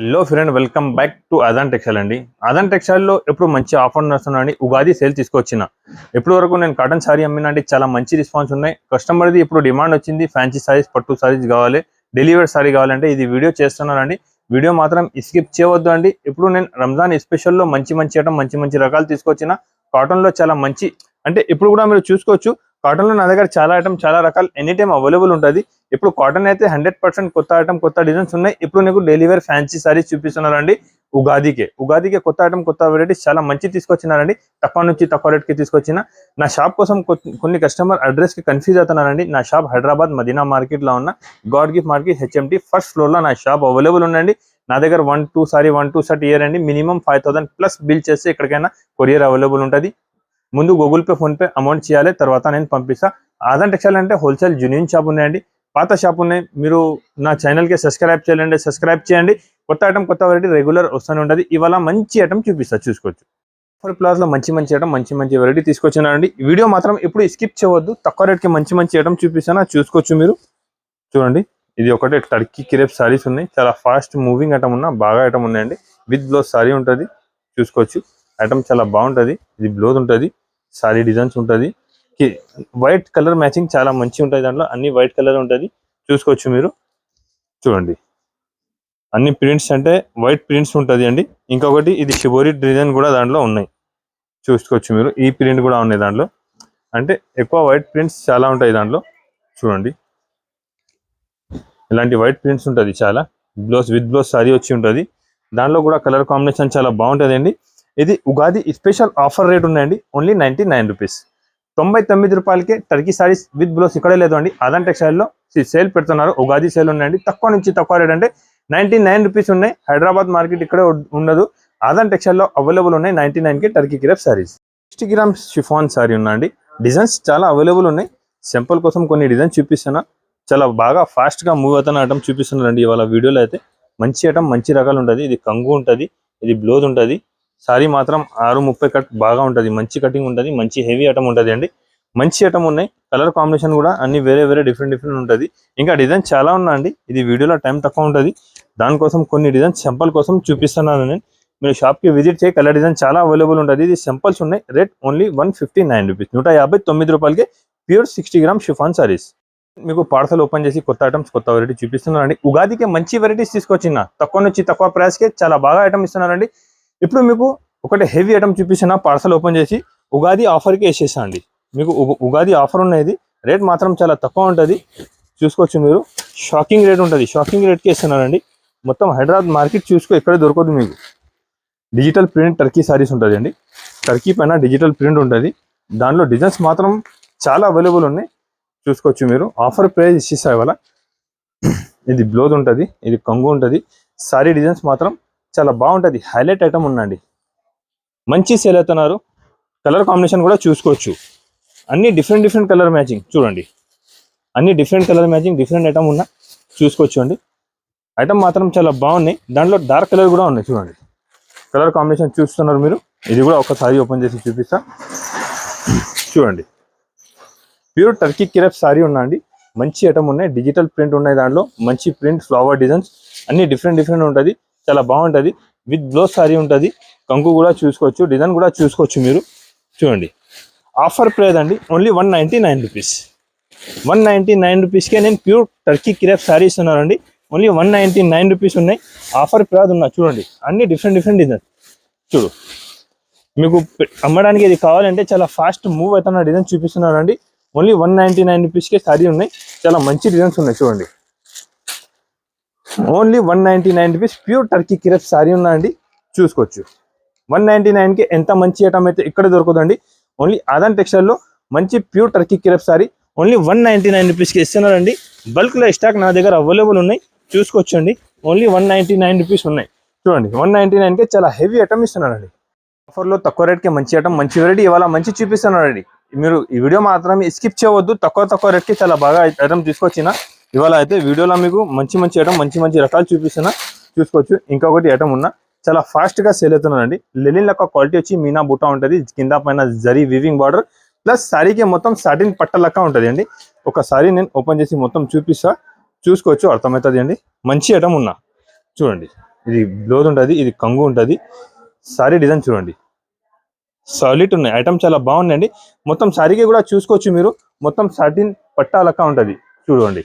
Hello friend, welcome back to Adaan textile అండి. అదాన్ టెక్స్టైల్లో ఎప్పుడు మంచి ఆఫర్ నడుస్తున్నాయండి. ఉగాది సేల్ తీసుకొచ్చిన ఎప్పటి వరకు నేను కాటన్ సారీ అమ్మినండి. చాలా మంచి రెస్పాన్స్ ఉన్నాయి. కస్టమర్ది ఇప్పుడు డిమాండ్ వచ్చింది, ఫ్యాన్సీ సారీస్, పట్టు సారీస్ కావాలి, డెలివరీ సారీ కావాలంటే ఇది వీడియో చేస్తున్నానండి. వీడియో మాత్రం స్కిప్ చేయవద్దు అండి. ఇప్పుడు నేను రంజాన్ స్పెషల్లో మంచి రకాలు తీసుకొచ్చిన. కాటన్లో చాలా మంచి అంటే ఇప్పుడు కూడా మీరు చూసుకోవచ్చు. కాటన్లో నా దగ్గర చాలా ఐటమ్, చాలా రకాలు ఎనీ టైం అవైలబుల్ ఉంటుంది. ఇప్పుడు కాటన్ అయితే 100% కొత్త ఐటమ్, కొత్త డిజైన్స్ ఉన్నాయి. ఇప్పుడు నీకు డైలీ వేర్ ఫ్యాన్సీ సారీస్ చూపిస్తున్నారండి. ఉగాదికే కొత్త ఐటమ్, కొత్త వెరైటీస్ చాలా మంచి తీసుకొచ్చినారండి. తక్కువ నుంచి తక్కువ రేట్కి తీసుకొచ్చిన. నా షాప్ కోసం కొన్ని కస్టమర్ అడ్రస్కి కన్ఫ్యూజ్ అవుతున్నారండి. నా షాప్ హైదరాబాద్ మదీనా మార్కెట్లో ఉన్న God gift market HMT first ఫ్లోర్లో నా షాప్ అవైలబుల్ ఉందండి. నా దగ్గర 1-2 షర్ట్ ఇయర్ అండి. మినిమం 5,000 ప్లస్ బిల్ చేస్తే ఎక్కడికైనా కొరియర్ అవైలబుల్ ఉంటుంది. ముందు Google pay, phone pay amount చేయాలి, తర్వాత నేను పంపిస్తా. అదాన్ టెక్స్టైల్ అంటే హోల్సేల్ జెన్యూన్ షాప్ ఉన్నాయండి, పాత షాప్ ఉన్నాయి. మీరు నా ఛానల్కి సబ్స్క్రైబ్ చేయండి. కొత్త ఐటమ్, కొత్త వెరైటీ రెగ్యులర్ వస్తూనే ఉంటుంది. ఇవాళ మంచి ఐటమ్ చూపిస్తా, చూసుకోవచ్చు. ఆఫర్ ప్లాస్లో మంచి ఐటమ్, మంచి వెరైటీ తీసుకొచ్చినారండి. వీడియో మాత్రం ఇప్పుడు స్కిప్ చేయవద్దు. తక్కువ రేట్కి మంచి ఐటమ్ చూపిస్తాను, చూసుకోవచ్చు. మీరు చూడండి, ఇది ఒకటే టర్కీ క్రేప్ సారీస్ ఉన్నాయి. చాలా ఫాస్ట్ మూవింగ్ ఐటమ్ బాగా ఐటమ్ ఉన్నాయండి. విత్ బ్లౌజ్ సారీ ఉంటుంది, చూసుకోవచ్చు. ఐటమ్ చాలా బాగుంటుంది. ఇది బ్లౌజ్ ఉంటుంది, సారీ డిజైన్స్ ఉంటుంది. వైట్ కలర్ మ్యాచింగ్ చాలా మంచి ఉంటుంది. దాంట్లో అన్ని వైట్ కలర్ ఉంటుంది, చూసుకోవచ్చు. మీరు చూడండి, అన్ని ప్రింట్స్ అంటే వైట్ ప్రింట్స్ ఉంటుంది అండి. ఇంకొకటి ఇది షిబోరి డిజైన్ కూడా దాంట్లో ఉన్నాయి, చూసుకోవచ్చు. మీరు ఈ ప్రింట్ కూడా ఉన్నాయి దాంట్లో. అంటే ఎక్కువ వైట్ ప్రింట్స్ చాలా ఉంటాయి దాంట్లో, చూడండి. ఇలాంటి వైట్ ప్రింట్స్ ఉంటుంది చాలా. విత్ బ్లౌజ్ సారీ వచ్చి ఉంటుంది. దాంట్లో కూడా కలర్ కాంబినేషన్ చాలా బాగుంటుంది అండి. ఇది ఉగాది స్పెషల్ ఆఫర్ రేట్ ఉన్నాయండి. ఓన్లీ 99 రూపీస్, 99 రూపాయలకే టర్కీ సారీస్ విత్ బ్లౌజ్ ఇక్కడే లేదు అండి. అదాన్ టెక్స్టైల్లో సేల్ పెడుతున్నారు, ఉగాది సేల్ ఉన్నాయండి. తక్కువ నుంచి తక్కువ రేట్ అంటే 99 రూపీస్ ఉన్నాయి. హైదరాబాద్ మార్కెట్ ఇక్కడే ఉండదు. అదాన్ టెక్స్టైల్లో అవైలబుల్ ఉన్నాయి 99కి Turkey crepe saris. 60 grams chiffon sari ఉన్నాయండి. డిజైన్స్ చాలా అవైలబుల్ ఉన్నాయి. సింపుల్ కోసం కొన్ని డిజైన్స్ చూపిస్తున్నా. చాలా బాగా ఫాస్ట్గా మూవ్ అవుతున్న ఐటమ్ చూపిస్తున్నారండి ఇవాళ వీడియోలో. అయితే మంచి ఐటమ్, మంచి రకాలు ఉంటుంది. ఇది కంగు ఉంటుంది, ఇది బ్లౌజ్ ఉంటుంది. సారీ మాత్రం 6:30 కట్ బాగా ఉంటుంది. మంచి కటింగ్ ఉంటుంది, మంచి హెవీ ఐటమ్ ఉంటుంది అండి. మంచి ఐటమ్ ఉన్నాయి. కలర్ కాంబినేషన్ కూడా అన్ని వేరే డిఫరెంట్ ఉంటుంది. ఇంకా డిజైన్ చాలా ఉన్నాయండి. ఇది వీడియోలో టైం తక్కువ ఉంటుంది, దానికోసం కొన్ని డిజైన్ సింపుల్ కోసం చూపిస్తున్నాను నేను. మీరు షాప్కి విజిట్ చేయి. కలర్ డిజైన్ చాలా అవైలబుల్ ఉంటుంది. ఇది సింపుల్స్ ఉన్నాయి. రేట్ ఓన్లీ 159 రూపీస్, 159 రూపాయలకి ప్యూర్ 60 గ్రామ్ షిఫాన్ సారీస్. మీకు పార్సల్ ఓపెన్ చేసి కొత్త ఐటమ్స్, కొత్త వెరైటీ చూపిస్తున్నారండి. ఉగాదికి మంచి వెరైటీస్ తీసుకొచ్చిన. తక్కువ నుంచి తక్కువ ప్రైస్కే చాలా బాగా ఐటమ్ ఇస్తున్నారండి. ఇప్పుడు మీకు ఒకటి హెవీ ఐటమ్ చూపిస్తున్నా. పార్సల్ ఓపెన్ చేసి ఉగాది ఆఫర్కి వేసేసా అండి. మీకు ఉగాది ఆఫర్ ఉన్నది. రేట్ మాత్రం చాలా తక్కువ ఉంటుంది, చూసుకోవచ్చు. మీరు షాకింగ్ రేట్ ఉంటుంది. షాకింగ్ రేట్కి ఇస్తున్నారండి. మొత్తం హైదరాబాద్ మార్కెట్ చూసుకో, ఎక్కడ దొరకదు మీకు. డిజిటల్ ప్రింట్ టర్కీ సారీస్ ఉంటుంది అండి. టర్కీ పైన డిజిటల్ ప్రింట్ ఉంటుంది. దానిలో డిజైన్స్ మాత్రం చాలా అవైలబుల్ ఉన్నాయి, చూసుకోవచ్చు. మీరు ఆఫర్ ప్రైస్ ఇచ్చేస్తా ఇవాళ. ఇది బ్లౌజ్ ఉంటుంది, ఇది కంగు ఉంటుంది. సారీ డిజైన్స్ మాత్రం చాలా బాగుంటుంది. హైలైట్ ఐటమ్ ఉందండి. మంచి సేల్ అవుతున్నారు. కలర్ కాంబినేషన్ కూడా చూసుకోవచ్చు. అన్ని డిఫరెంట్ కలర్ మ్యాచింగ్ చూడండి. అన్ని different colour matching, different item ఉన్నా, చూసుకోవచ్చు అండి. ఐటమ్ మాత్రం చాలా బాగున్నాయి. దాంట్లో డార్క్ కలర్ కూడా ఉన్నాయి, చూడండి. కలర్ కాంబినేషన్ చూస్తున్నారు మీరు. ఇది కూడా ఒకసారి ఓపెన్ చేసి చూపిస్తా, చూడండి. ప్యూర్ టర్కీ క్రేప్ సారీ ఉన్నాయండి. మంచి ఐటమ్ ఉన్నాయి. డిజిటల్ ప్రింట్ ఉన్నాయి దాంట్లో. మంచి ప్రింట్, ఫ్లవర్ డిజైన్స్ అన్ని డిఫరెంట్ ఉంటుంది. చాలా బాగుంటుంది. విత్ బ్లౌజ్ సారీ ఉంటుంది. కంకు కూడా చూసుకోవచ్చు, డిజైన్ కూడా చూసుకోవచ్చు. మీరు చూడండి. ఆఫర్ ప్రైస్ అండి, ఓన్లీ 199 రూపీస్. 199 రూపీస్కే నేను ప్యూర్ టర్కీ క్రేప్ సారీ ఇస్తున్నానండి. ఓన్లీ 199 రూపీస్ ఉన్నాయి. ఆఫర్ ప్రైస్ ఉన్నా, చూడండి. అన్ని డిఫరెంట్ డిజైన్ చూడు. మీకు అమ్మడానికి ఇది కావాలంటే చాలా ఫాస్ట్ మూవ్ అవుతున్న డిజైన్ చూపిస్తున్నారండి. ఓన్లీ 199 రూపీస్కే సారీ ఉన్నాయి. చాలా మంచి డిజైన్స్ ఉన్నాయి, చూడండి. Only 199 rupees pure Turkey crepe sorry ఉన్నాయండి, చూసుకోవచ్చు. 199కి ఎంత మంచి ఐటమ్ అయితే ఇక్కడ దొరకదండి. ఓన్లీ అదాన్ టెక్స్టైల్లో మంచి pure Turkey crepe sorry only 199 రూపీస్కి ఇస్తున్నారండి. బల్క్లో స్టాక్ నా దగ్గర అవైలబుల్ ఉన్నాయి, చూసుకోవచ్చు అండి. ఓన్లీ 199 రూపీస్ ఉన్నాయి, చూడండి. 199కే చాలా హెవీ ఐటమ్ ఇస్తున్నారండి. ఆఫర్లో తక్కువ రేట్కి మంచి ఐటమ్, మంచి వెరైటీ ఇవాళ మంచి చూపిస్తున్నారండి. మీరు ఈ వీడియో మాత్రం స్కిప్ చేయవద్దు. తక్కువ రేట్కి చాలా బాగా ఐటమ్ తీసుకొచ్చిన ఇవాళ. అయితే వీడియోలో మీకు మంచి ఐటమ్, మంచి రకాలు చూపిస్తున్నా, చూసుకోవచ్చు. ఇంకొకటి ఐటమ్ ఉన్నా, చాలా ఫాస్ట్గా సేల్ అవుతున్నారండి. లెనిన్ లెక్క క్వాలిటీ వచ్చి మీనా బుట్ట ఉంటుంది. కింద పైన జరీ వీవింగ్ బార్డర్ ప్లస్ సారీకి మొత్తం సాటిన్ పట్ట లెక్క ఉంటుంది అండి. ఒకసారి నేను ఓపెన్ చేసి మొత్తం చూపిస్తా, చూసుకోవచ్చు, అర్థమవుతుంది అండి. మంచి ఐటమ్ ఉన్నా, చూడండి. ఇది బ్లౌజ్ ఉంటుంది, ఇది కంగు ఉంటుంది. సారీ డిజైన్ చూడండి, సాలిడ్ ఉన్నాయి. ఐటమ్ చాలా బాగున్నాయండి. మొత్తం సారీకి కూడా చూసుకోవచ్చు మీరు, మొత్తం సాటిన్ పట్టా లెక్క ఉంటుంది. చూడండి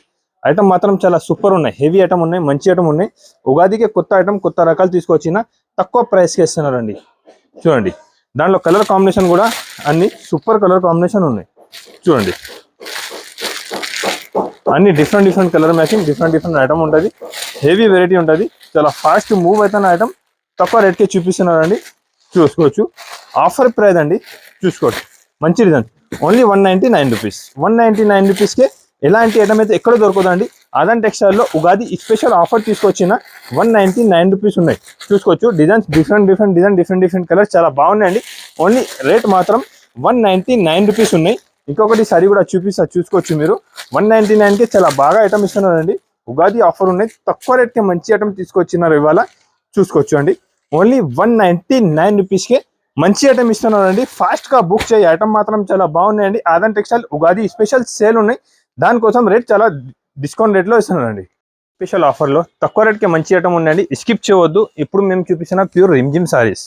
ఐటమ్ మాత్రం చాలా సూపర్ ఉన్నాయి. హెవీ ఐటమ్ ఉన్నాయి, మంచి ఐటమ్ ఉన్నాయి. ఉగాదికి కొత్త ఐటమ్, కొత్త రకాలు తీసుకొచ్చిన తక్కువ ప్రైస్కి ఇస్తున్నారండి. చూడండి దాంట్లో కలర్ కాంబినేషన్ కూడా అన్ని సూపర్ కలర్ కాంబినేషన్ ఉన్నాయి. చూడండి అన్ని different colour matching, different item ఉంటుంది. హెవీ వెరైటీ ఉంటుంది. చాలా ఫాస్ట్ మూవ్ అవుతున్న ఐటమ్ తక్కువ రేట్కి చూపిస్తున్నారండి. చూసుకోవచ్చు. ఆఫర్ ప్రైస్ అండి, చూసుకోవచ్చు. మంచి డిజైన్, ఓన్లీ 199 రూపీస్. 199 రూపీస్కే ఎలాంటి ఐటమ్ అయితే ఎక్కడ దొరకదండి. ఆదాన్ టెక్స్టైల్లో ఉగాది స్పెషల్ ఆఫర్ తీసుకొచ్చిన 199 రూపీస్ ఉన్నాయి. చూసుకోవచ్చు. Designs different design, different colours చాలా బాగున్నాయండి. ఓన్లీ రేట్ మాత్రం 199 రూపీస్ ఉన్నాయి. ఇంకొకటి సారీ కూడా చూసుకోవచ్చు మీరు. 199కి చాలా బాగా ఐటమ్ ఇస్తున్నారండి. ఉగాది ఆఫర్ ఉన్నాయి, తక్కువ రేట్కి మంచి ఐటమ్ తీసుకొచ్చినారు ఇవాళ. చూసుకోవచ్చు అండి, ఓన్లీ 199 రూపీస్కే మంచి ఐటమ్ ఇస్తున్నారండి. ఫాస్ట్గా బుక్ చేయి, ఐటమ్ మాత్రం చాలా బాగున్నాయండి. Aadan textile Ugadi special sale ఉన్నాయి, దానికోసం రేట్ చాలా డిస్కౌంట్ రేట్లో ఇస్తున్నారండి. స్పెషల్ ఆఫర్లో తక్కువ రేట్కి మంచి ఐటమ్ ఉన్నాయండి, స్కిప్ చేయవద్దు. ఇప్పుడు మేము చూపిస్తున్న ప్యూర్ రిమ్జిమ్ సారీస్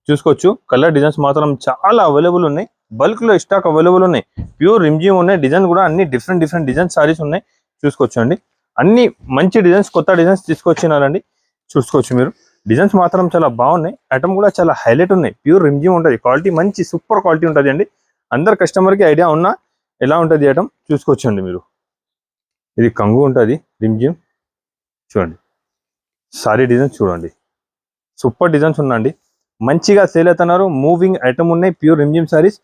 చూసుకోవచ్చు. కలర్ డిజైన్స్ మాత్రం చాలా అవైలబుల్ ఉన్నాయి, బల్క్లో స్టాక్ అవైలబుల్ ఉన్నాయి. ప్యూర్ రిమ్జిమ్ ఉన్నాయి. డిజైన్ కూడా అన్ని డిఫరెంట్ డిజైన్ సారీస్ ఉన్నాయి. చూసుకోవచ్చు అండి, అన్ని మంచి డిజైన్స్, కొత్త డిజైన్స్ తీసుకొచ్చినారండి. చూసుకోవచ్చు మీరు. డిజైన్స్ మాత్రం చాలా బాగున్నాయి. ఐటమ్ కూడా చాలా హైలైట్ ఉన్నాయి. ప్యూర్ రిమ్జిమ్ ఉంటుంది. క్వాలిటీ మంచి సూపర్ క్వాలిటీ ఉంటుంది అండి. అందరు కస్టమర్కి ఐడియా ఉన్నా ఎలా ఉంటుంది ఐటమ్ చూసుకోవచ్చు అండి మీరు. ఇది కంగు ఉంటుంది రిమ్జిమ్. చూడండి సారీ డిజైన్స్ చూడండి, సూపర్ డిజైన్స్ ఉన్నాయండి. మంచిగా సేల్ అవుతున్నారు. మూవింగ్ ఐటమ్ ఉన్నాయి. ప్యూర్ రిమ్జిమ్ సారీస్.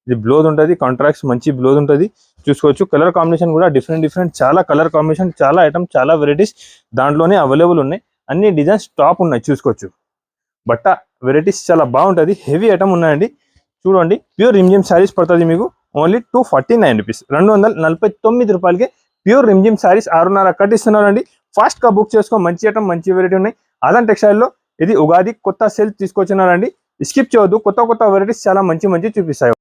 ఇది బ్లౌజ్ ఉంటుంది, కాంట్రాక్ట్స్ మంచి బ్లౌజ్ ఉంటుంది. చూసుకోవచ్చు. కలర్ కాంబినేషన్ కూడా డిఫరెంట్ చాలా కలర్ కాంబినేషన్, చాలా ఐటమ్, చాలా వెరైటీస్ దాంట్లోనే అవైలబుల్ ఉన్నాయి. అన్ని డిజైన్స్ టాప్ ఉన్నాయి. చూసుకోవచ్చు. బట్ట వెరైటీస్ చాలా బాగుంటుంది. హెవీ ఐటమ్ ఉన్నాయండి. చూడండి ప్యూర్ రిమ్జిమ్ సారీస్ పడుతుంది మీకు ఓన్లీ 249 రూపీస్. 249 రూపాయలకి ప్యూర్ రిమ్జిమ్ సారీస్ 6.5 కట్టిస్తున్నారండి. ఫాస్ట్గా బుక్ చేసుకో. మంచి ఐటమ్, మంచి వెరైటీ ఉన్నాయి. ఆదాన్ టెక్స్టైల్లో ఇది ఉగాది కొత్త సేల్ తీసుకొచ్చినారండి. స్కిప్ చేయవద్దు. కొత్త వెరైటీస్ చాలా మంచి చూపిస్తాయి.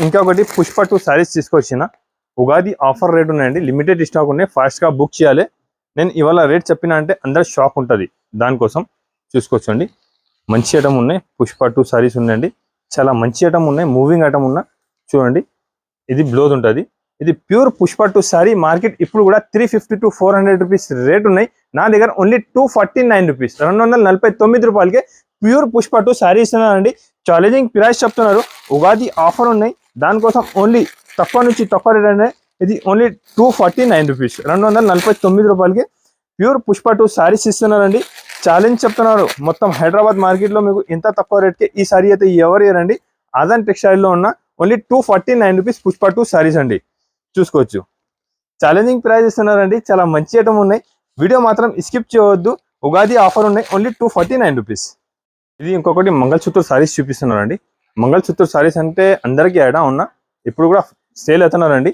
ఇంకొకటి పుష్ప 2 సారీస్ తీసుకొచ్చిన ఉగాది ఆఫర్ రేట్ ఉన్నాయండి. లిమిటెడ్ స్టాక్ ఉన్నాయి. ఫాస్ట్గా బుక్ చేయాలి. నేను ఇవాళ రేట్ చెప్పిన అంటే అందరు షాక్ ఉంటుంది, దానికోసం. చూసుకోవచ్చు అండి, మంచి ఐటమ్ ఉన్నాయి. పుష్ప 2 సారీస్ ఉన్నాయండి. చాలా మంచి ఐటమ్ ఉన్నాయి. మూవింగ్ ఐటమ్ ఉన్నా. చూడండి ఇది బ్లౌజ్ ఉంటుంది. ఇది ప్యూర్ పుష్ప 2 సారీ. మార్కెట్ ఇప్పుడు కూడా 350 to 400 రూపీస్ రేట్ ఉన్నాయి. నా దగ్గర ఓన్లీ 249 రూపీస్. 249 రూపాయలకే ప్యూర్ పుష్ప 2 సారీ ఇస్తున్నారండి. ఛాలెంజింగ్ ప్రైస్ చెప్తున్నారు. ఉగాది ఆఫర్ ఉన్నాయి, దానికోసం ఓన్లీ తక్కువ నుంచి తక్కువ రేట్ అనేది ఇది ఓన్లీ 249 రూపీస్. 249 రూపాయలకి ప్యూర్ పుష్ప 2 సారీస్ ఇస్తున్నారండి. ఛాలెంజ్ చెప్తున్నారు. మొత్తం హైదరాబాద్ మార్కెట్లో మీకు ఇంత తక్కువ రేట్కి ఈ సారీ అయితే ఎవరు ఇయ్యరండి. ఆదాన్ టెక్స్టైల్లో ఉన్న ఓన్లీ 249 రూపీస్ పుష్ప 2 సారీస్ అండి. చూసుకోవచ్చు. ఛాలెంజింగ్ ప్రైస్ ఇస్తున్నారండి. చాలా మంచి ఐటమ్ ఉన్నాయి. వీడియో మాత్రం స్కిప్ చేయవద్దు. ఉగాది ఆఫర్ ఉన్నాయి, ఓన్లీ 249 రూపీస్. ఇది ఇంకొకటి మంగళసూత్ర సారీస్ చూపిస్తున్నారండి. మంగళసూత్ర సారీస్ అంటే అందరికీ ఐడియా ఉన్నా, ఇప్పుడు కూడా సేల్ అవుతున్నారండి.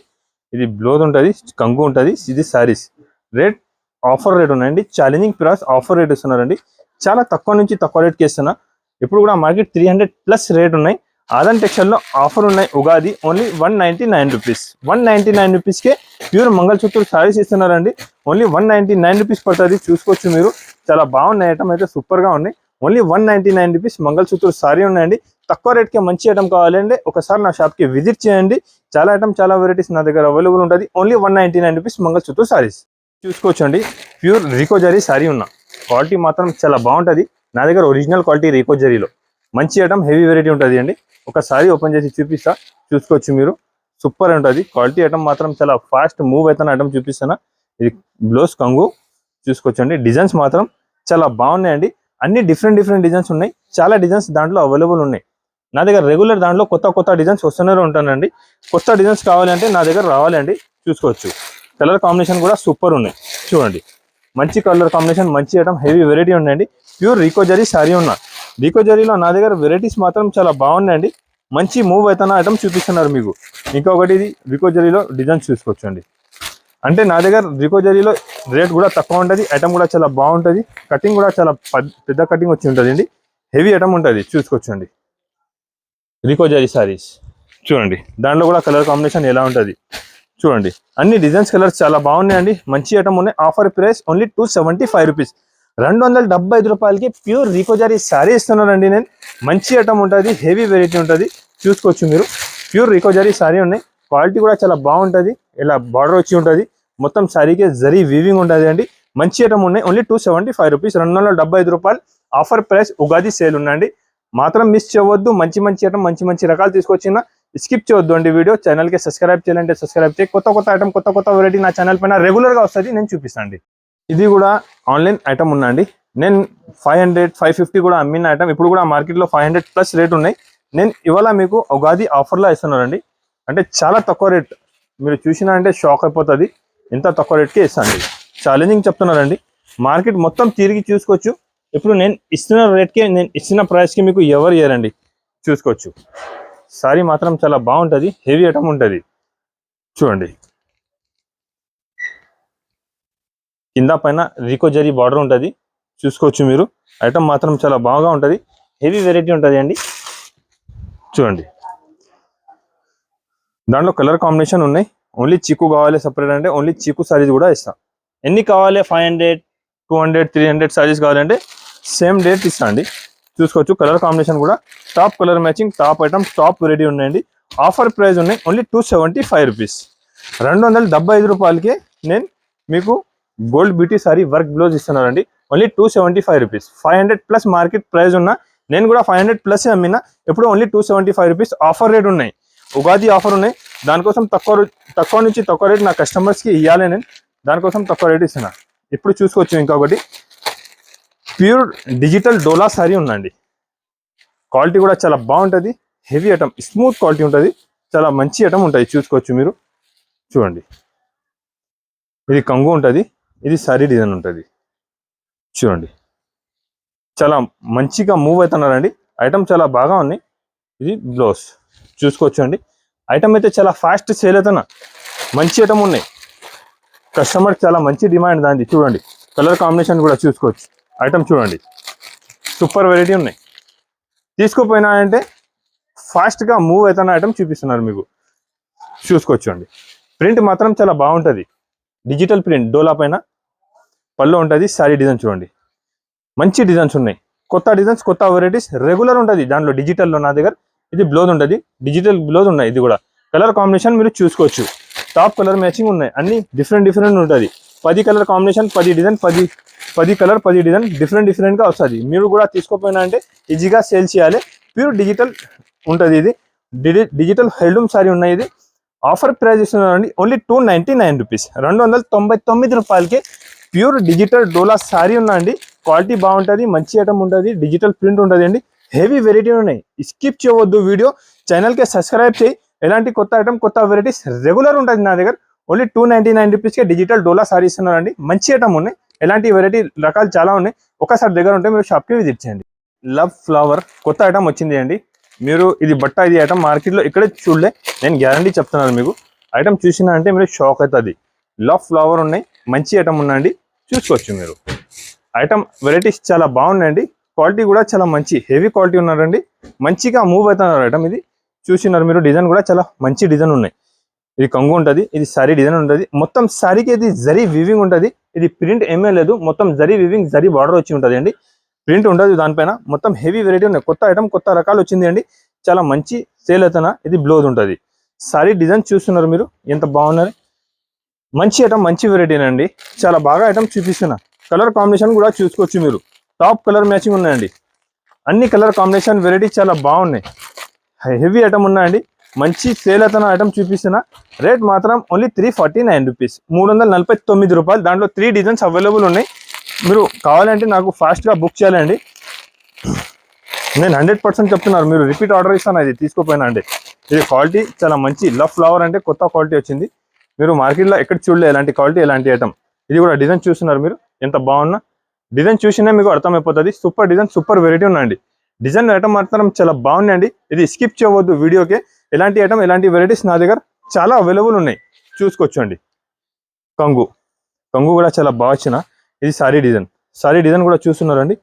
ఇది బ్లౌజ్ ఉంటుంది, కంగు ఉంటుంది. ఇది సారీస్ రేట్ ఆఫర్ రేట్ ఉన్నాయండి. ఛాలెంజింగ్ ప్రైస్ ఆఫర్ రేట్ ఇస్తున్నారండి. చాలా తక్కువ నుంచి తక్కువ రేట్కి ఇస్తున్నా. ఇప్పుడు కూడా మార్కెట్ 300+ రేట్ ఉన్నాయి. ఆదాన్ టెక్స్టైల్లో ఆఫర్ ఉన్నాయి. Ugadi only 199 rupees. 199 రూపీస్కే ప్యూర్ మంగళసూత్ర సారీస్ ఇస్తున్నారండి. ఓన్లీ 199 రూపీస్ పడుతుంది. చూసుకోవచ్చు మీరు. చాలా బాగున్నాయి. ఐటమ్ అయితే సూపర్గా ఉన్నాయి. ఓన్లీ 199 రూపీస్ మంగళసూత్ర సారీ ఉన్నాయండి. తక్కువ రేట్కి మంచి ఐటమ్ కావాలంటే ఒకసారి నా షాప్కి విజిట్ చేయండి. చాలా ఐటమ్, చాలా వెరైటీస్ నా దగ్గర అవైలబుల్ ఉంటుంది. Only 199 rupees mangalsutra saris. చూసుకోవచ్చండి. ప్యూర్ రీకో జరీ సారీ ఉన్న క్వాలిటీ మాత్రం చాలా బాగుంటుంది. నా దగ్గర ఒరిజినల్ క్వాలిటీ రీకో జరీలో మంచి ఐటమ్, హెవీ వెరైటీ ఉంటుంది అండి. ఒకసారి ఓపెన్ చేసి చూపిస్తా. చూసుకోవచ్చు మీరు. సూపర్ ఉంటుంది. క్వాలిటీ ఐటమ్ మాత్రం చాలా ఫాస్ట్ మూవ్ అవుతున్న ఐటమ్ చూపిస్తున్నా. ఇది బ్లౌజ్ కంగు. చూసుకోవచ్చండి. డిజైన్స్ మాత్రం చాలా బాగున్నాయండి. అన్ని డిఫరెంట్ డిజైన్స్ ఉన్నాయి. చాలా డిజైన్స్ దాంట్లో అవైలబుల్ ఉన్నాయి. నా దగ్గర రెగ్యులర్ దాంట్లో కొత్త డిజైన్స్ వస్తూనే ఉంటానండి. కొత్త డిజైన్స్ కావాలంటే నా దగ్గర రావాలండి. చూసుకోవచ్చు. కలర్ కాంబినేషన్ కూడా సూపర్ ఉన్నాయి. చూడండి మంచి కలర్ కాంబినేషన్, మంచి ఐటమ్, హెవీ వెరైటీ ఉన్నాయండి. ప్యూర్ రీకో జరీ సారీ ఉన్నా. రీకో జరీలో నా దగ్గర వెరైటీస్ మాత్రం చాలా బాగున్నాయండి. మంచి మూవ్ అవుతున్న ఐటమ్ చూపిస్తున్నారు మీకు. ఇంకొకటి ఇది రీకో జరీలో డిజైన్స్ చూసుకోవచ్చండి. అంటే నా దగ్గర రీకో జరీలో రేట్ కూడా తక్కువ ఉంటుంది. ఐటమ్ కూడా చాలా బాగుంటుంది. కటింగ్ కూడా చాలా పెద్ద కటింగ్ వచ్చి ఉంటుంది అండి. హెవీ ఐటమ్ ఉంటుంది. చూసుకోవచ్చండి. రీకో జరీ సారీస్ చూడండి. దాంట్లో కూడా కలర్ కాంబినేషన్ ఎలా ఉంటుంది చూడండి. అన్ని డిజైన్స్, కలర్స్ చాలా బాగున్నాయండి. మంచి ఐటమ్ ఉన్నాయి. Offer price only 275 rupees. 275 రూపాయలకి ప్యూర్ రికోజరీ శారీ ఇస్తున్నానండి నేను. మంచి ఐటమ్ ఉంటుంది, హెవీ వెరైటీ ఉంటుంది, చూసుకోవచ్చు మీరు. ప్యూర్ రికోజరీ శారీ ఉన్నాయి, క్వాలిటీ కూడా చాలా బాగుంటుంది. ఇలా బార్డర్ వచ్చి ఉంటుంది, మొత్తం శారీకి జరీ వీవింగ్ ఉంటుంది అండి. మంచి ఐటమ్ ఉన్నాయి. ఓన్లీ 275 రూపీస్, 275 రూపాయలు ఆఫర్ ప్రైస్. ఉగాది సేల్ ఉందండి, మాత్రం మిస్ చేయవద్దు. మంచి ఐటమ్, మంచి రకాలు తీసుకొచ్చిన స్కిప్ చేయొద్దు అండి వీడియో. ఛానల్కి సబ్స్క్రైబ్ చేయాలంటే సబ్స్క్రైబ్ చేయి. కొత్త ఐటమ్, కొత్త వెరైటీ నా ఛానల్ పైన రెగ్యులర్గా వస్తుంది, నేను చూపిస్తాను. ఇది కూడా ఆన్లైన్ ఐటమ్ ఉందండి. నేను 500, 550 కూడా అమ్మిన ఐటమ్. ఇప్పుడు కూడా మార్కెట్లో 500+ రేట్ ఉన్నాయి. నేను ఇవాళ మీకు ఉగాది ఆఫర్లో ఇస్తున్నానండి. అంటే చాలా తక్కువ రేట్, మీరు చూసినా అంటే షాక్ అయిపోతుంది. ఎంత తక్కువ రేట్కి ఇస్తాను, ఛాలెంజింగ్ చెప్తున్నారండి. మార్కెట్ మొత్తం తిరిగి చూసుకోవచ్చు. ఇప్పుడు నేను ఇస్తున్న రేట్కి, నేను ఇస్తున్న ప్రైస్కి మీకు ఎవరు ఇయ్యరండి, చూసుకోవచ్చు. సారీ మాత్రం చాలా బాగుంటుంది, హెవీ ఐటమ్ ఉంటుంది. చూడండి, కింద పైన రికోజరీ బార్డర్ ఉంటుంది, చూసుకోవచ్చు మీరు. ఐటమ్ మాత్రం చాలా బాగా ఉంటుంది, హెవీ వెరైటీ ఉంటుంది అండి. చూడండి, దాంట్లో కలర్ కాంబినేషన్ ఉన్నాయి. ఓన్లీ చీకు కావాలి సపరేట్ అంటే ఓన్లీ చీకు సారీస్ కూడా ఇస్తాం. ఎన్ని కావాలి, 500, 200, 300 సారీస్ కావాలంటే సేమ్ రేట్ ఇస్తా అండి. చూసుకోవచ్చు, కలర్ కాంబినేషన్ కూడా top colour matching, top item, top variety ఉన్నాయండి. ఆఫర్ ప్రైస్ ఉన్నాయి ఓన్లీ 275 రూపీస్. 275 రూపాయలకి నేను మీకు gold beauty sari work blouse ఇస్తున్నానండి. Only 275 rupees. 500+ మార్కెట్ ప్రైస్ ఉన్న, నేను కూడా 500+ అమ్మినా. ఇప్పుడు ఓన్లీ 275 రూపీస్ ఆఫర్ రేట్ ఉన్నాయి. ఉగాది ఆఫర్ ఉన్నాయి, దానికోసం తక్కువ నుంచి తక్కువ రేట్ నా కస్టమర్స్కి ఇవ్వాలి. నేను దానికోసం తక్కువ రేట్ ఇస్తున్నా. ఇప్పుడు చూసుకోవచ్చు, ఇంకొకటి ప్యూర్ డిజిటల్ డోలా సారీ ఉందండి. క్వాలిటీ కూడా చాలా బాగుంటుంది, హెవీ ఐటమ్, స్మూత్ క్వాలిటీ ఉంటుంది, చాలా మంచి ఐటమ్ ఉంటుంది. చూసుకోవచ్చు మీరు. చూడండి, ఇది కంగు ఉంటుంది, ఇది సారీ డిజైన్ ఉంటుంది. చూడండి, చాలా మంచిగా మూవ్ అవుతున్నారండి. ఐటమ్ చాలా బాగా ఉన్నాయి. ఇది బ్లౌజ్ చూసుకోవచ్చు అండి. ఐటమ్ అయితే చాలా ఫాస్ట్ సేల్ అవుతున్నా, మంచి ఐటమ్ ఉన్నాయి. కస్టమర్ చాలా మంచి డిమాండ్ దాన్ని. చూడండి, కలర్ కాంబినేషన్ కూడా చూసుకోవచ్చు. ఐటమ్ చూడండి, సూపర్ వెరైటీ ఉన్నాయి. తీసుకోపోయినా అంటే ఫాస్ట్గా మూవ్ అవుతున్న ఐటమ్ చూపిస్తున్నారు మీకు, చూసుకోవచ్చు అండి. ప్రింట్ మాత్రం చాలా బాగుంటుంది, డిజిటల్ ప్రింట్, డోలా పైన పళ్ళు ఉంటుంది. సారీ డిజైన్ చూడండి, మంచి డిజైన్స్ ఉన్నాయి, కొత్త డిజైన్స్, కొత్త వెరైటీస్ రెగ్యులర్ ఉంటుంది దాంట్లో. డిజిటల్లో నా దగ్గర ఇది బ్లౌజ్ ఉంటుంది, డిజిటల్ బ్లౌజ్ ఉన్నాయి. ఇది కూడా కలర్ కాంబినేషన్ మీరు చూసుకోవచ్చు, టాప్ కలర్ మ్యాచింగ్ ఉన్నాయి. అన్ని డిఫరెంట్ ఉంటుంది. 10 colour combination, 10 design, 10 colour, 10 design డిఫరెంట్గా వస్తుంది. మీరు కూడా తీసుకోపోయినా అంటే ఈజీగా సేల్ చేయాలి. ప్యూర్ డిజిటల్ ఉంటుంది. ఇది డిజిటల్ హెల్డూమ్ సారీ ఉన్నాయి. ఇది ఆఫర్ ప్రైస్ ఇస్తున్నారండి ఓన్లీ 299 రూపీస్. 299 రూపాయలకి ప్యూర్ డిజిటల్ డోలా సారీ ఉన్నాయండి. క్వాలిటీ బాగుంటుంది, మంచి ఐటమ్ ఉంటుంది, డిజిటల్ ప్రింట్ ఉంటుంది అండి. హెవీ వెరైటీ ఉన్నాయి. స్కిప్ చేయవద్దు వీడియో, ఛానల్కి సబ్స్క్రైబ్ చేయి. ఎలాంటి కొత్త ఐటమ్, కొత్త వెరైటీస్ రెగ్యులర్ ఉంటుంది నా దగ్గర. ఓన్లీ 299 రూపీస్కి డిజిటల్ డోలా సారీ ఇస్తున్నారండి. మంచి ఐటమ్ ఉన్నాయి, ఎలాంటి వెరైటీ రకాలు చాలా ఉన్నాయి. ఒకసారి దగ్గర ఉంటే మీరు షాప్కి విజిట్ చేయండి. లవ్ ఫ్లవర్ కొత్త ఐటమ్ వచ్చింది అండి. మీరు ఇది బట్ట, ఇది ఐటమ్ మార్కెట్లో ఇక్కడే చూడలే, నేను గ్యారంటీ చెప్తున్నాను మీకు. ఐటమ్ చూసినా అంటే మీరు షాక్ అవుతుంది. లవ్ ఫ్లవర్ ఉన్నాయి, మంచి ఐటమ్ ఉన్నాయండి, చూసుకోవచ్చు మీరు. ఐటమ్ వెరైటీస్ చాలా బాగున్నాయండి, క్వాలిటీ కూడా చాలా మంచి హెవీ క్వాలిటీ ఉన్నారండి. మంచిగా మూవ్ అవుతున్నారు ఐటమ్. ఇది చూసినారు మీరు, డిజైన్ కూడా చాలా మంచి డిజైన్ ఉన్నాయి. ఇది కంగు ఉంటుంది, ఇది సారీ డిజైన్ ఉంటుంది. మొత్తం సారీకి ఇది జరీ వీవింగ్ ఉంటుంది. ఇది ప్రింట్ ఏమీ లేదు, మొత్తం జరీ వీవింగ్, జరీ బార్డర్ వచ్చి ఉంటుంది అండి. ప్రింట్ ఉండదు దానిపైన. మొత్తం హెవీ వెరైటీ ఉన్నాయి, కొత్త ఐటమ్, కొత్త రకాలు వచ్చింది అండి. చాలా మంచి సేల్ అవుతున్నా. ఇది బ్లౌజ్ ఉంటుంది. సారీ డిజైన్ చూస్తున్నారు మీరు, ఎంత బాగున్నారు. మంచి ఐటమ్, మంచి వెరైటీనండి, చాలా బాగా ఐటమ్ చూపిస్తున్నా. కలర్ కాంబినేషన్ కూడా చూసుకోవచ్చు మీరు, టాప్ కలర్ మ్యాచింగ్ ఉన్నాయండి. అన్ని కలర్ కాంబినేషన్ వెరైటీ చాలా బాగున్నాయి, హెవీ ఐటమ్ ఉన్నాయండి. మంచి సేల్ అవుతున్న ఐటమ్ చూపిస్తున్నా. రేట్ మాత్రం ఓన్లీ 349 రూపీస్, 349 రూపాయలు. దాంట్లో 3 డిజైన్స్ అవైలబుల్ ఉన్నాయి. మీరు కావాలంటే నాకు ఫాస్ట్గా బుక్ చేయాలండి. నేను 100% చెప్తున్నారు, మీరు రిపీట్ ఆర్డర్ ఇస్తాను. ఇది తీసుకోపోయినా అండి. ఇది క్వాలిటీ చాలా మంచి. లవ్ ఫ్లవర్ అంటే కొత్త క్వాలిటీ వచ్చింది, మీరు మార్కెట్లో ఎక్కడ చూడలేదు ఎలాంటి క్వాలిటీ, ఎలాంటి ఐటమ్. ఇది కూడా డిజైన్ చూస్తున్నారు మీరు, ఎంత బాగున్నా. డిజైన్ చూసినా మీకు అర్థమైపోతుంది. సూపర్ డిజైన్, సూపర్ వెరైటీ ఉన్నాయండి. డిజైన్ ఐటమ్ మాత్రం చాలా బాగున్నాయండి. ఇది స్కిప్ చేయవద్దు వీడియోకి. ఎలాంటి ఐటమ్, ఎలాంటి వెరైటీస్ నా దగ్గర చాలా అవైలబుల్ ఉన్నాయి, చూసుకోవచ్చు అండి. కంగు కూడా చాలా బాగా వచ్చిన. ఇది సారీ డిజైన్ కూడా చూస్తున్నారండి.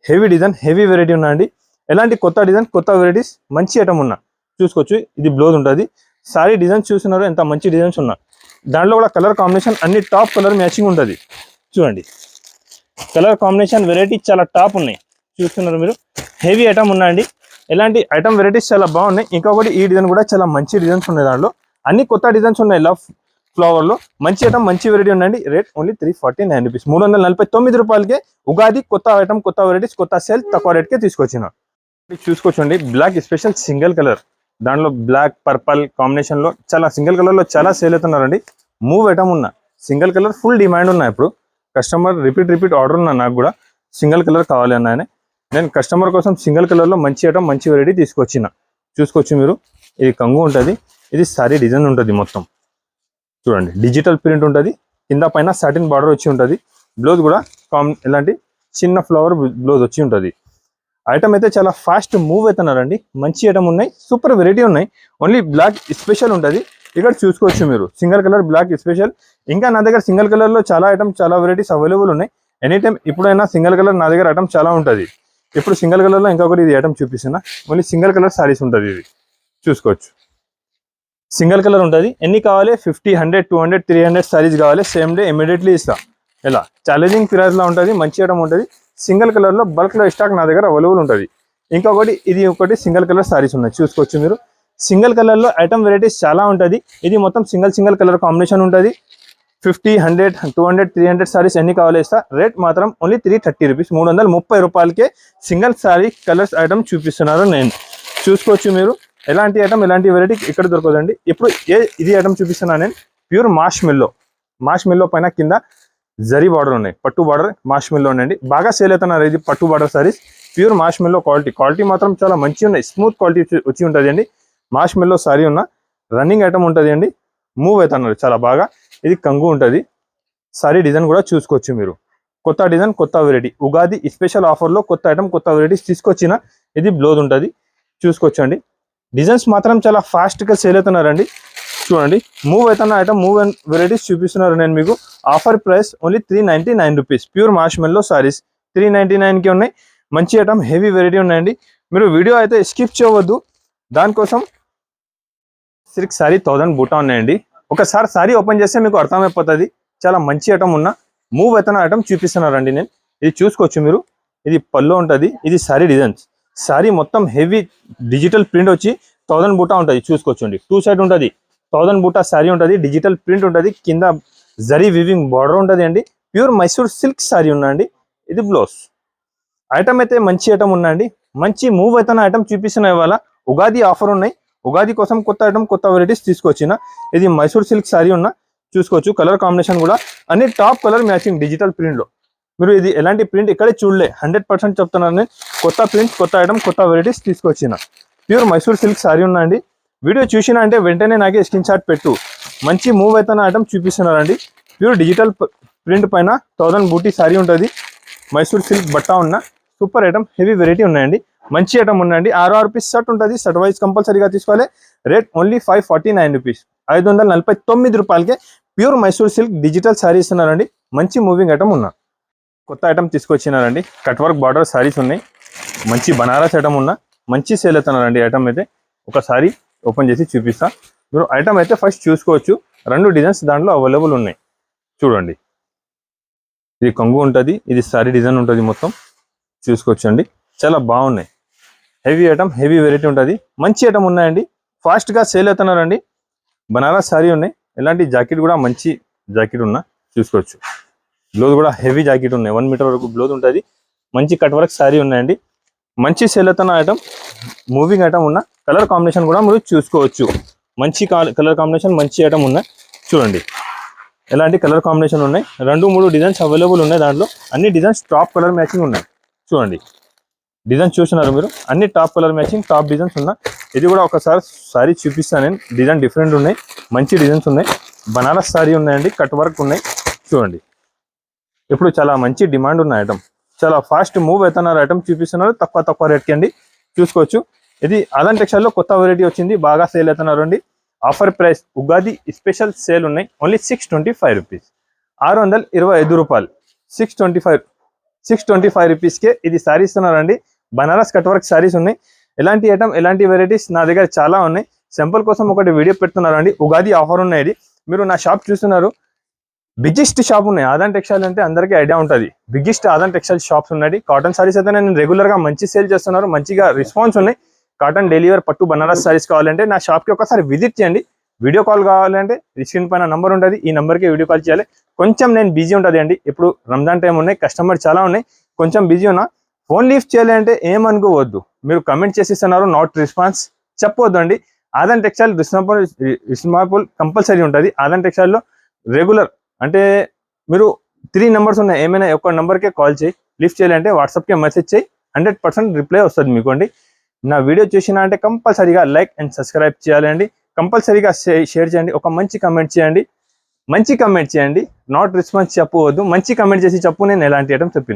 హెవీ డిజైన్, హెవీ వెరైటీ ఉన్నాయండి. ఎలాంటి కొత్త డిజైన్, కొత్త వెరైటీస్, మంచి ఐటమ్ ఉన్నా, చూసుకోవచ్చు. ఇది బ్లౌజ్ ఉంటుంది. సారీ డిజైన్ చూస్తున్నారు, ఎంత మంచి డిజైన్స్ ఉన్నా. దాంట్లో కూడా కలర్ కాంబినేషన్ అన్ని టాప్ కలర్ మ్యాచింగ్ ఉంటుంది. చూడండి, కలర్ కాంబినేషన్ వెరైటీ చాలా టాప్ ఉన్నాయి, చూస్తున్నారు మీరు. హెవీ ఐటమ్ ఉన్నాయండి. ఇలాంటి ఐటమ్ వెరైటీస్ చాలా బాగున్నాయి. ఇంకొకటి ఈ డిజైన్ కూడా చాలా మంచి డిజైన్స్ ఉన్నాయి, దాంట్లో అన్ని కొత్త డిజైన్స్ ఉన్నాయి. లవ్ ఫ్లవర్ లో మంచి ఐటమ్ మంచి వెరైటీ ఉందండి. రేట్ ఓన్లీ 349 రూపీస్, 349 రూపాయలకే ఉగాది కొత్త ఐటమ్, కొత్త వెరైటీస్, కొత్త సేల్, తక్కువ రేట్కే తీసుకొచ్చిన. చూసుకోవచ్చండి, బ్లాక్ స్పెషల్ సింగిల్ కలర్, దాంట్లో బ్లాక్ పర్పల్ కాంబినేషన్ లో చాలా సింగిల్ కలర్ లో చాలా సేల్ అవుతున్నారండి. మూవ్ ఐటమ్ ఉన్న సింగిల్ కలర్ ఫుల్ డిమాండ్ ఉన్నాయి. ఇప్పుడు కస్టమర్ రిపీట్ ఆర్డర్ ఉన్నా, నాకు కూడా సింగిల్ కలర్ కావాలి అన్న, నేను కస్టమర్ కోసం సింగిల్ కలర్ లో మంచి ఐటమ్ మంచి వెరైటీ తీసుకొచ్చిన. చూసుకోవచ్చు మీరు. ఇది కంగు ఉంటుంది, ఇది సారీ డిజైన్ ఉంటుంది మొత్తం. చూడండి, డిజిటల్ ప్రింట్ ఉంటుంది, కింద పైన సాటిన్ బార్డర్ వచ్చి ఉంటుంది. బ్లౌజ్ కూడా ఇలాంటి చిన్న ఫ్లవర్ బ్లౌజ్ వచ్చి ఉంటుంది. ఐటమ్ అయితే చాలా ఫాస్ట్ మూవ్ అవుతున్నారండి. మంచి ఐటమ్ ఉన్నాయి, సూపర్ వెరైటీ ఉన్నాయి. ఓన్లీ బ్లాక్ స్పెషల్ ఉంటుంది. ఇక్కడ చూసుకోవచ్చు మీరు, సింగిల్ కలర్ బ్లాక్ స్పెషల్. ఇంకా నా దగ్గర సింగిల్ కలర్ లో చాలా ఐటమ్, చాలా వెరైటీస్ అవైలబుల్ ఉన్నాయి. ఎనీ టైం ఇప్పుడైనా సింగిల్ కలర్ నా దగ్గర ఐటమ్ చాలా ఉంటుంది. ఇప్పుడు సింగిల్ కలర్ లో ఇంకొకటి ఇది ఐటమ్ చూపిస్తున్నా. ఓన్లీ సింగిల్ కలర్ సారీస్ ఉంటుంది. ఇది చూసుకోవచ్చు, సింగిల్ కలర్ ఉంటుంది. ఎన్ని కావాలి? 50, 100, 200, 300 సారీస్ కావాలి, సేమ్ డే ఇమీడియట్లీ ఇస్తా. ఇలా ఛాలెంజింగ్ ప్రైస్ లో ఉంటుంది, మంచి ఐటమ్ ఉంటుంది. సింగిల్ కలర్ లో బల్క్ లో స్టాక్ నా దగ్గర అవైలబుల్ ఉంటుంది. ఇంకొకటి ఇది ఒకటి సింగిల్ కలర్ సారీస్ ఉన్నాయి, చూసుకోవచ్చు మీరు. సింగిల్ కలర్ లో ఐటమ్ వెరైటీస్ చాలా ఉంటుంది. ఇది మొత్తం సింగిల్ కలర్ కాంబినేషన్ ఉంటుంది. 50, 100, 200, 300 సారీస్ ఎన్ని కావాలి ఇస్తా. రేట్ మాత్రం ఓన్లీ 330 రూపీస్, 330 రూపాయలకే సింగిల్ సారీ కలర్స్ ఐటమ్ చూపిస్తున్నారు. నేను చూసుకోవచ్చు మీరు. ఎలాంటి ఐటమ్, ఎలాంటి వెరైటీ ఇక్కడ దొరకదండి. ఇప్పుడు ఇది ఐటమ్ చూపిస్తున్నా నేను. ప్యూర్ మాష్ మిల్లో పైన కింద జరీ బార్డర్ ఉన్నాయి, పట్టు బార్డర్ మాష్ మిల్లో ఉన్నాయండి. బాగా సేల్ అవుతున్నారు ఇది పట్టు బార్డర్ సారీస్. ప్యూర్ మాష్ మిల్లో క్వాలిటీ మాత్రం చాలా మంచి ఉన్నాయి, స్మూత్ క్వాలిటీ వచ్చి ఉంటుంది అండి. మాష్ మిల్లో సారీ ఉన్న రన్నింగ్ ఐటమ్ ఉంటుంది అండి. మూవ్ అవుతున్నారు చాలా బాగా. ఇది కంగు ఉంటుంది. సారీ డిజైన్ కూడా చూసుకోవచ్చు మీరు. కొత్త డిజైన్, కొత్త వెరైటీ, ఉగాది స్పెషల్ ఆఫర్లో కొత్త ఐటమ్, కొత్త వెరైటీస్ తీసుకొచ్చిన. ఇది బ్లౌజ్ ఉంటుంది, చూసుకోవచ్చండి. డిజైన్స్ మాత్రం చాలా ఫాస్ట్గా సేల్ అవుతున్నారండి. చూడండి, మూవ్ అవుతున్న ఐటమ్, మూవ్ అండ్ వెరైటీస్ చూపిస్తున్నారు నేను మీకు. Offer price only 399 rupees. Pure marshmallow saris 399కి ఉన్నాయి. మంచి ఐటమ్, హెవీ వెరైటీ ఉన్నాయండి. మీరు వీడియో అయితే స్కిప్ చేయవద్దు. దానికోసం సిల్క్ సారీ 1000 బూటా ఉన్నాయండి. ఒకసారి సారీ ఓపెన్ చేస్తే మీకు అర్థమైపోతుంది. చాలా మంచి ఐటమ్ ఉన్న మూవ్ అవుతున్న ఐటమ్ చూపిస్తున్నారండి నేను. ఇది చూసుకోవచ్చు మీరు. ఇది పల్లో ఉంటుంది, ఇది సారీ డిజైన్స్. సారీ మొత్తం హెవీ డిజిటల్ ప్రింట్ వచ్చి 1000 బూటా ఉంటుంది, చూసుకోవచ్చండి. 2 సైడ్ ఉంటుంది, 1000 బూటా సారీ ఉంటుంది, డిజిటల్ ప్రింట్ ఉంటుంది, కింద జరీ వివింగ్ బార్డర్ ఉంటుంది అండి. ప్యూర్ మైసూర్ సిల్క్ సారీ ఉన్నాయండి. ఇది బ్లౌజ్. ఐటమ్ అయితే మంచి ఐటమ్ ఉన్నాయండి. మంచి మూవ్ అవుతున్న ఐటమ్ చూపిస్తున్నాయి. ఇవాళ ఉగాది ఆఫర్ ఉన్నాయి. ఉగాది కోసం కొత్త ఐటమ్, కొత్త వెరైటీస్ తీసుకొచ్చిన. ఇది మైసూర్ సిల్క్ సారీ ఉన్న, చూసుకోవచ్చు. కలర్ కాంబినేషన్ కూడా అన్ని top colour matching digital print లో. మీరు ఇది ఎలాంటి ప్రింట్ ఇక్కడే చూడలే, 100% చెప్తున్నాను నేను. కొత్త ప్రింట్, కొత్త ఐటమ్, కొత్త వెరైటీస్ తీసుకొచ్చిన. ప్యూర్ మైసూర్ సిల్క్ సారీ ఉన్నాయండి. వీడియో చూసినా అంటే వెంటనే నాకే స్క్రీన్ షాట్ పెట్టు. మంచి మూవ్ అవుతున్న ఐటమ్ చూపిస్తున్నారండి. ప్యూర్ డిజిటల్ ప్రింట్ పైన 1000 బూటీ సారీ ఉంటుంది. మైసూర్ సిల్క్ బట్టా ఉన్న సూపర్ ఐటమ్, హెవీ వెరైటీ ఉన్నాయండి. మంచి ఐటమ్ ఉన్నాయండి. 6 రూపీస్ షర్ట్ ఉంటుంది, షర్ట్ వైజ్ కంపల్సరీగా తీసుకోవాలి. రేట్ ఓన్లీ 549 రూపీస్, 549 రూపాయలకే pure Mysore silk digital sari ఇస్తున్నారండి. మంచి మూవింగ్ ఐటమ్ ఉన్నా. కొత్త ఐటమ్ తీసుకొచ్చినారండి. కట్ వర్క్ బార్డర్ సారీస్ ఉన్నాయి. మంచి బనారస్ ఐటమ్ ఉన్న, మంచి సేల్ అవుతున్నారండి. ఐటమ్ అయితే ఒకసారి ఓపెన్ చేసి చూపిస్తా. మీరు ఐటమ్ అయితే ఫస్ట్ చూసుకోవచ్చు. 2 డిజైన్స్ దాంట్లో అవైలబుల్ ఉన్నాయి, చూడండి. ఇది కొంగు ఉంటుంది, ఇది సారీ డిజైన్ ఉంటుంది, మొత్తం చూసుకోవచ్చు అండి. చాలా బాగున్నాయి. హెవీ ఐటమ్, హెవీ వెరైటీ ఉంటుంది. మంచి ఐటమ్ ఉన్నాయండి. ఫాస్ట్గా సేల్ అవుతున్నారండి. బనారస్ సారీ ఉన్నాయి. ఇలాంటి జాకెట్ కూడా మంచి జాకెట్ ఉన్నా, చూసుకోవచ్చు. బ్లౌజ్ కూడా హెవీ జాకెట్ ఉన్నాయి, 1 మీటర్ వరకు బ్లౌజ్ ఉంటుంది. మంచి కట్ వర్క్ సారీ ఉన్నాయండి. మంచి సేల్ అవుతున్న ఐటమ్, మూవింగ్ ఐటమ్ ఉన్న. కలర్ కాంబినేషన్ కూడా మీరు చూసుకోవచ్చు. మంచి కలర్ కాంబినేషన్, మంచి ఐటమ్ ఉన్నాయి, చూడండి. ఎలాంటి కలర్ కాంబినేషన్ ఉన్నాయి. 2-3 డిజైన్స్ అవైలబుల్ ఉన్నాయి. దాంట్లో అన్ని డిజైన్స్ టాప్ కలర్ మ్యాచింగ్ ఉన్నాయి, చూడండి. డిజైన్స్ చూస్తున్నారు మీరు, అన్ని top colour matching, top designs ఉన్నాయి. ఇది కూడా ఒకసారి సారీ చూపిస్తాను నేను. డిజైన్ డిఫరెంట్ ఉన్నాయి, మంచి డిజైన్స్ ఉన్నాయి. బనారస్ సారీ ఉన్నాయండి, కట్ వర్క్ ఉన్నాయి, చూడండి. ఇప్పుడు చాలా మంచి డిమాండ్ ఉన్న ఐటమ్, చాలా ఫాస్ట్ మూవ్ అవుతున్నారు ఐటమ్ చూపిస్తున్నారు. తక్కువ రేట్కి అండి, చూసుకోవచ్చు. ఇది అదన్ టెక్స్టైల్లో కొత్త వెరైటీ వచ్చింది, బాగా సేల్ అవుతున్నారు అండి. Offer price Ugadi special sale ఉన్నాయి. ఓన్లీ 625 రూపీస్, 625 రూపాయలు. 625 రూపీస్కే ఇది సారీ ఇస్తున్నారండి. బనారస్ కట్ వర్క్ సారీస్ ఉన్నాయి. ఎలాంటి ఐటమ్, ఎలాంటి వెరైటీస్ నా దగ్గర చాలా ఉన్నాయి. సింపుల్ కోసం ఒకటి వీడియో పెడుతున్నారు అండి. ఉగాది ఆఫర్ ఉన్నాయి. మీరు నా షాప్ చూస్తున్నారు, బిగ్గెస్ట్ షాప్ ఉన్నాయి ఆదాన్ టెక్స్టైల్ అంటే అందరికీ ఐడియా ఉంటుంది. బిగ్గెస్ట్ ఆదాన్ టెక్స్టైల్ షాప్స్ ఉన్నాయి. కాటన్ సారీస్ అయితే నేను రెగ్యులర్ గా మంచి సేల్ చేస్తున్నారు, మంచిగా రెస్పాన్స్ ఉన్నాయి. కాటన్ డెలివర్ పట్టు బనారస్ సారీస్ కావాలంటే నా షాప్ కి ఒకసారి విజిట్ చేయండి. వీడియో కాల్ కావాలంటే స్క్రీన్ పైన నంబర్ ఉంటుంది, ఈ నంబర్కి వీడియో కాల్ చేయాలి. కొంచెం నేను బిజీ ఉంటుంది అండి, ఇప్పుడు రంజాన్ టైం ఉన్నాయి, కస్టమర్ చాలా ఉన్నాయి, కొంచెం బిజీ ఉన్నా. ఫోన్ లిఫ్ట్ చేయాలి అంటే ఏమనుకోవద్దు, మీరు కమెంట్ చేసిస్తున్నారు నాట్ రెస్పాన్స్ చెప్పవద్దు అండి. ఆదాన్ టెక్స్టైల్ రిస్మాపుల్ కంపల్సరీ ఉంటుంది. ఆదాన్ టెక్స్టైల్లో రెగ్యులర్ అంటే మీరు 3 నెంబర్స్ ఉన్నాయి, ఏమైనా ఒక్క నెంబర్కే కాల్ చేయి. లిఫ్ట్ చేయాలంటే వాట్సాప్కి మెసేజ్ చేయి, 100% రిప్లై వస్తుంది మీకు అండి. నా వీడియో చూసినా అంటే కంపల్సరీగా లైక్ అండ్ సబ్స్క్రైబ్ చేయాలండి. కంపల్సరీగా షేర్ చేయండి, ఒక మంచి కమెంట్ చేయండి. నాట్ రెస్పాన్స్ చెప్పవద్దు, మంచి కమెంట్ చేసి చెప్పు నేను ఎలాంటి ఐటమ్ చెప్పిన.